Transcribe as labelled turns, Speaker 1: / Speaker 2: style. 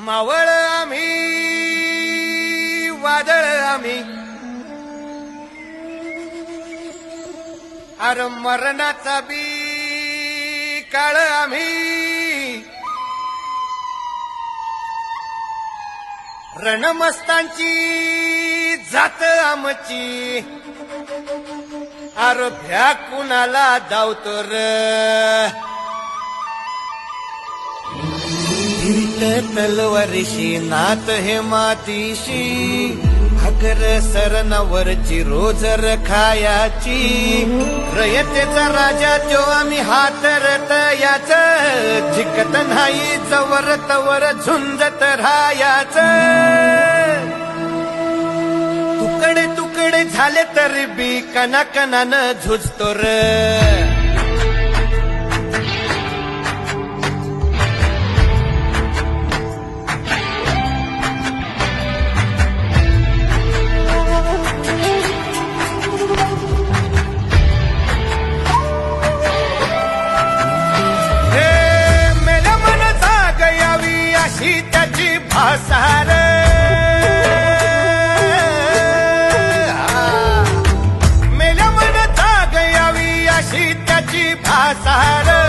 Speaker 1: मावळ आम्ही वादळ आम्ही अर मरणाचा बी काळ आम्ही रणमस्तांची जात आमची अर भ्या कुणाला धावतो र फिरत तलवारीशी नात हे मातीशी भाकर सरणावरची रोजर खायाची रयतेचा राजा जो आम्ही हातरत याच झिकत नाही जवर तवर झुंजत राहायाच तुकडे तुकडे झाले तरी बी कणाकणानं झुजतो र त्याची भासार मेल्या मन जाग यावी अशी त्याची भासार